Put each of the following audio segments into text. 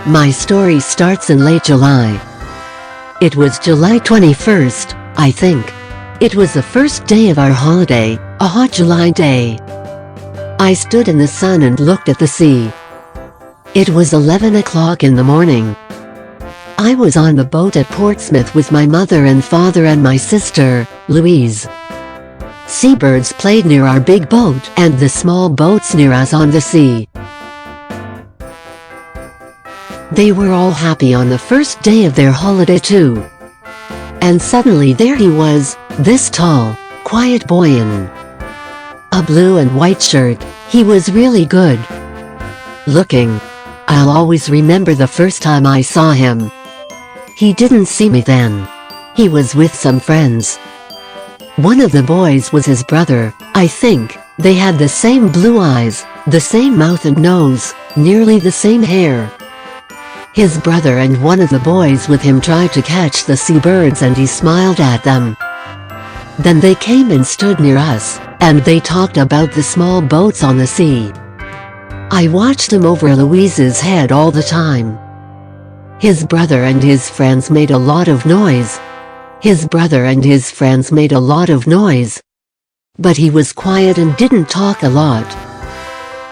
My story starts in late July. It was July 21st, I think. It was the first day of our holiday, a hot July day. I stood in the sun and looked at the sea. It was 11 o'clock in the morning. I was on the boat at Portsmouth with my mother and father and my sister, Louise. Seabirds played near our big boat and the small boats near us on the sea. They were all happy on the first day of their holiday too. And suddenly there he was, this tall, quiet boy in a blue and white shirt. He was really good looking. I'll always remember the first time I saw him. He didn't see me then. He was with some friends. One of the boys was his brother, I think. They had the same blue eyes, the same mouth and nose, nearly the same hair. His brother and one of the boys with him tried to catch the seabirds and he smiled at them. Then they came and stood near us, and they talked about the small boats on the sea. I watched them over Louise's head all the time. His brother and his friends made a lot of noise. But he was quiet and didn't talk a lot.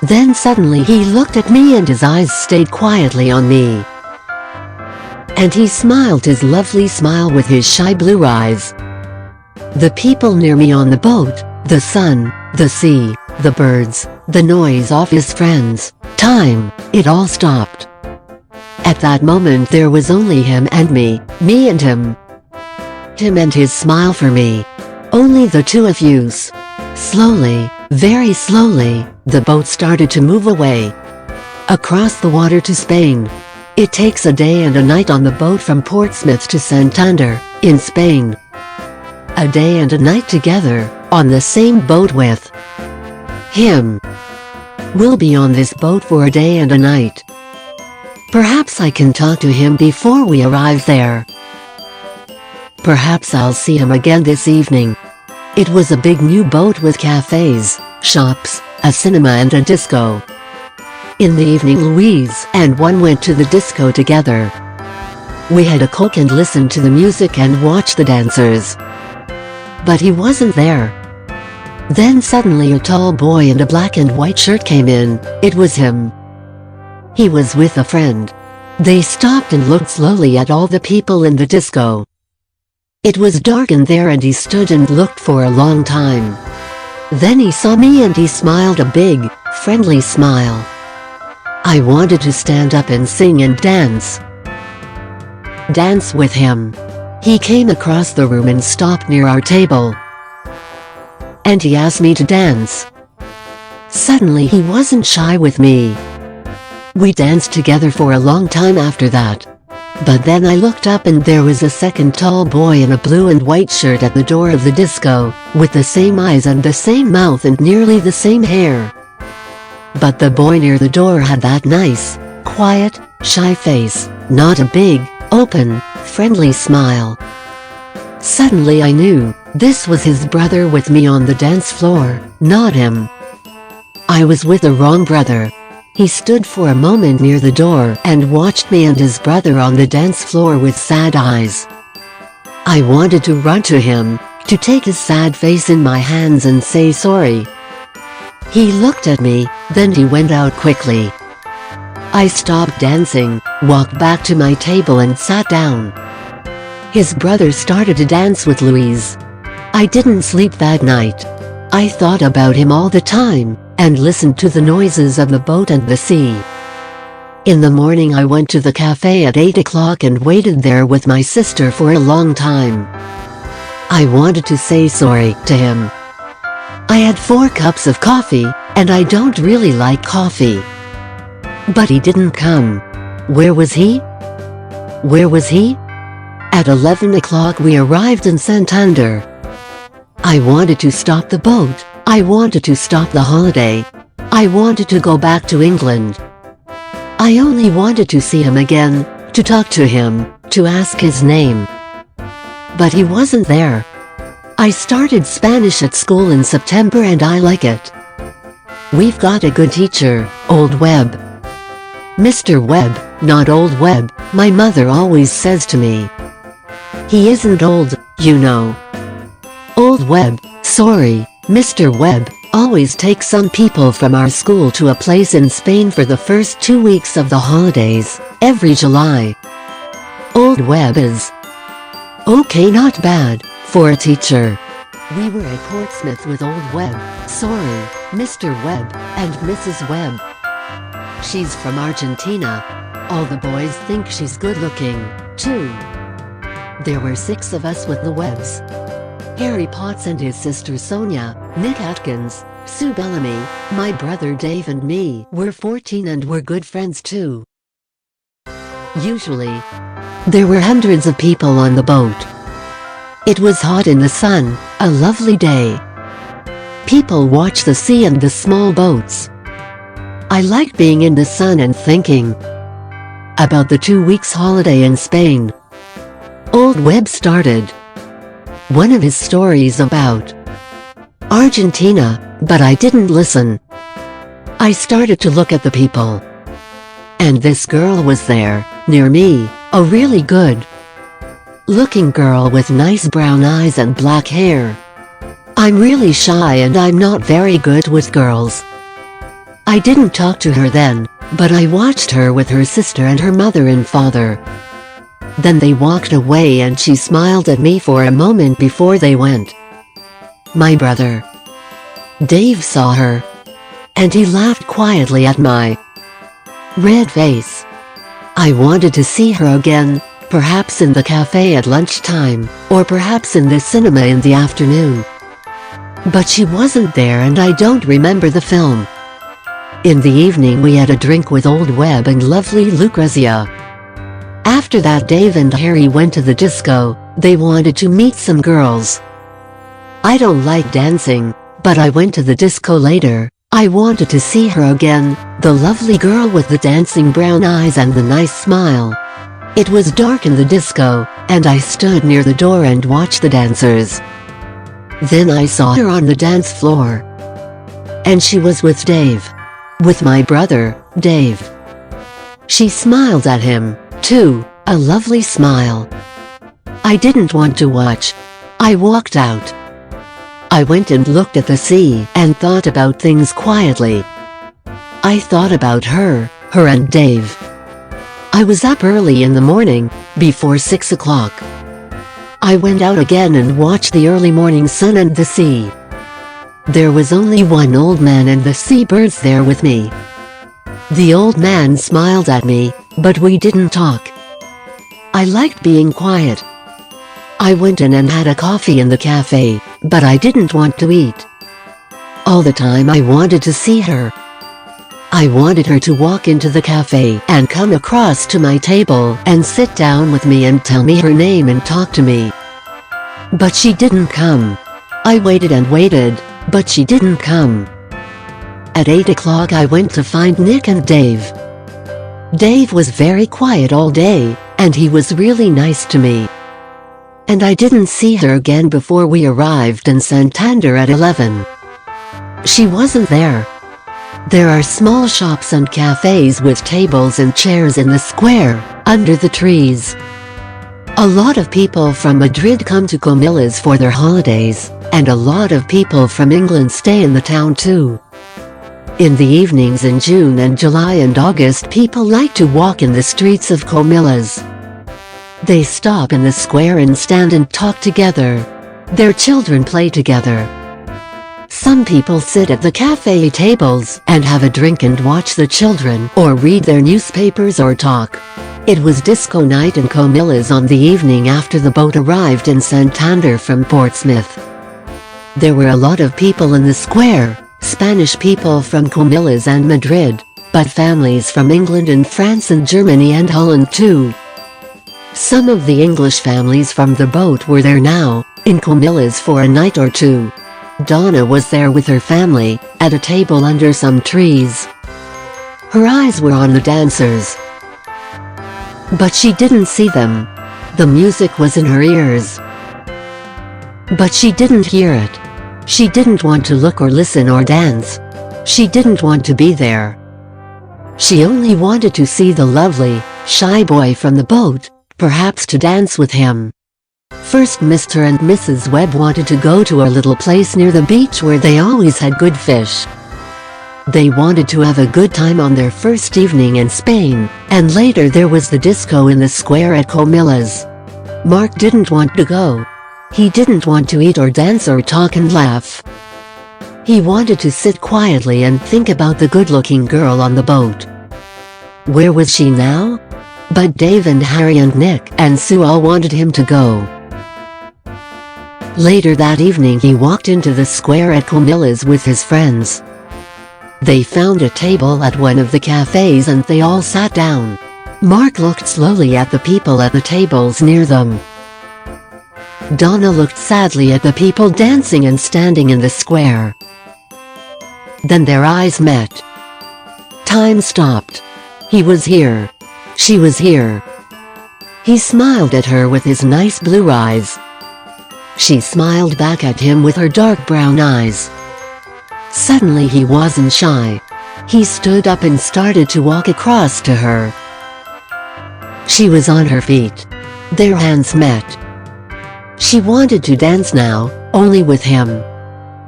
Then suddenly he looked at me and his eyes stayed quietly on me. And he smiled his lovely smile with his shy blue eyes. The people near me on the boat, the sun, the sea, the birds, the noise of his friends, time, it all stopped. At that moment there was only him and me and him. Him and his smile for me. Only the two of us. Slowly, very slowly, the boat started to move away. Across the water to Spain. It takes a day and a night on the boat from Portsmouth to Santander, in Spain. A day and a night together, on the same boat with him. We'll be on this boat for a day and a night. Perhaps I can talk to him before we arrive there. Perhaps I'll see him again this evening. It was a big new boat with cafes, shops, a cinema and a disco. In the evening Louise and one went to the disco together. We had a Coke and listened to the music and watched the dancers. But he wasn't there. Then suddenly a tall boy in a black and white shirt came in. It was him. He was with a friend. They stopped and looked slowly at all the people in the disco. It was dark in there and he stood and looked for a long time. Then he saw me and he smiled a big, friendly smile. I wanted to stand up and sing and dance with him. He came across the room and stopped near our table. And he asked me to dance. Suddenly he wasn't shy with me. We danced together for a long time after that. But then I looked up and there was a second tall boy in a blue and white shirt at the door of the disco, with the same eyes and the same mouth and nearly the same hair. But the boy near the door had that nice, quiet, shy face, not a big, open, friendly smile. Suddenly I knew, this was his brother with me on the dance floor, not him. I was with the wrong brother. He stood for a moment near the door and watched me and his brother on the dance floor with sad eyes. I wanted to run to him, to take his sad face in my hands and say sorry. He looked at me, then he went out quickly. I stopped dancing, walked back to my table and sat down. His brother started to dance with Louise. I didn't sleep that night. I thought about him all the time, and listened to the noises of the boat and the sea. In the morning I went to the cafe at 8 o'clock and waited there with my sister for a long time. I wanted to say sorry to him. I had 4 cups of coffee, and I don't really like coffee. But he didn't come. Where was he? At 11 o'clock we arrived in Santander. I wanted to stop the boat. I wanted to stop the holiday. I wanted to go back to England. I only wanted to see him again, to talk to him, to ask his name. But he wasn't there. I started Spanish at school in September and I like it. We've got a good teacher, Old Webb. Mr. Webb, not old Webb, my mother always says to me. He isn't old, you know. Old Webb, sorry, Mr. Webb, always takes some people from our school to a place in Spain for the first 2 weeks of the holidays, every July. Old Webb is okay, not bad, for a teacher. We were at Portsmouth with Old Webb, sorry, Mr. Webb, and Mrs. Webb. She's from Argentina. All the boys think she's good looking, too. There were 6 of us with the Webbs. Harry Potts and his sister Sonia, Nick Atkins, Sue Bellamy, my brother Dave and me. We're 14 and we're good friends too. Usually, there were hundreds of people on the boat. It was hot in the sun, a lovely day. People watched the sea and the small boats. I liked being in the sun and thinking about the 2 weeks holiday in Spain. Old Webb started one of his stories about Argentina, but I didn't listen. I started to look at the people. And this girl was there, near me, a really good looking girl with nice brown eyes and black hair. I'm really shy and I'm not very good with girls. I didn't talk to her then, but I watched her with her sister and her mother and father. Then they walked away and she smiled at me for a moment before they went. My brother Dave saw her, and he laughed quietly at my red face. I wanted to see her again, perhaps in the cafe at lunchtime, or perhaps in the cinema in the afternoon. But she wasn't there and I don't remember the film. In the evening we had a drink with Old Webb and lovely Lucrezia. After that Dave and Harry went to the disco. They wanted to meet some girls. I don't like dancing, but I went to the disco later. I wanted to see her again, the lovely girl with the dancing brown eyes and the nice smile. It was dark in the disco, and I stood near the door and watched the dancers. Then I saw her on the dance floor. And she was with Dave. With my brother, Dave. She smiled at him, too, a lovely smile. I didn't want to watch. I walked out. I went and looked at the sea and thought about things quietly. I thought about her and Dave. I was up early in the morning, before 6 o'clock. I went out again and watched the early morning sun and the sea. There was only one old man and the seabirds there with me. The old man smiled at me, but we didn't talk. I liked being quiet. I went in and had a coffee in the cafe, but I didn't want to eat. All the time I wanted to see her. I wanted her to walk into the cafe and come across to my table and sit down with me and tell me her name and talk to me. But she didn't come. I waited and waited, but she didn't come. At 8 o'clock I went to find Nick and Dave. Dave was very quiet all day, and he was really nice to me. And I didn't see her again before we arrived in Santander at 11. She wasn't there. There are small shops and cafes with tables and chairs in the square, under the trees. A lot of people from Madrid come to Comillas for their holidays, and a lot of people from England stay in the town too. In the evenings in June and July and August people like to walk in the streets of Comillas. They stop in the square and stand and talk together. Their children play together. Some people sit at the cafe tables and have a drink and watch the children or read their newspapers or talk. It was disco night in Comillas on the evening after the boat arrived in Santander from Portsmouth. There were a lot of people in the square, Spanish people from Comillas and Madrid, but families from England and France and Germany and Holland too. Some of the English families from the boat were there now, in Comillas for a night or two. Donna was there with her family, at a table under some trees. Her eyes were on the dancers. But she didn't see them. The music was in her ears. But she didn't hear it. She didn't want to look or listen or dance. She didn't want to be there. She only wanted to see the lovely, shy boy from the boat, perhaps to dance with him. First, Mr. and Mrs. Webb wanted to go to a little place near the beach where they always had good fish. They wanted to have a good time on their first evening in Spain, and later there was the disco in the square at Comillas. Mark didn't want to go. He didn't want to eat or dance or talk and laugh. He wanted to sit quietly and think about the good-looking girl on the boat. Where was she now? But Dave and Harry and Nick and Sue all wanted him to go. Later that evening he walked into the square at Comillas with his friends. They found a table at one of the cafes and they all sat down. Mark looked slowly at the people at the tables near them. Donna looked sadly at the people dancing and standing in the square. Then their eyes met. Time stopped. He was here. She was here. He smiled at her with his nice blue eyes. She smiled back at him with her dark brown eyes. Suddenly he wasn't shy. He stood up and started to walk across to her. She was on her feet. Their hands met. She wanted to dance now, only with him.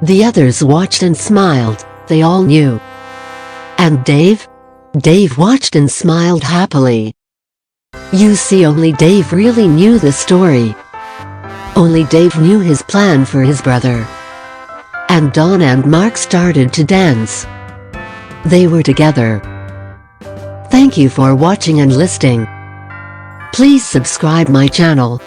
The others watched and smiled, they all knew. And Dave? Dave watched and smiled happily. You see, only Dave really knew the story. Only Dave knew his plan for his brother. And Donna and Mark started to dance. They were together. Thank you for watching and listening. Please subscribe my channel.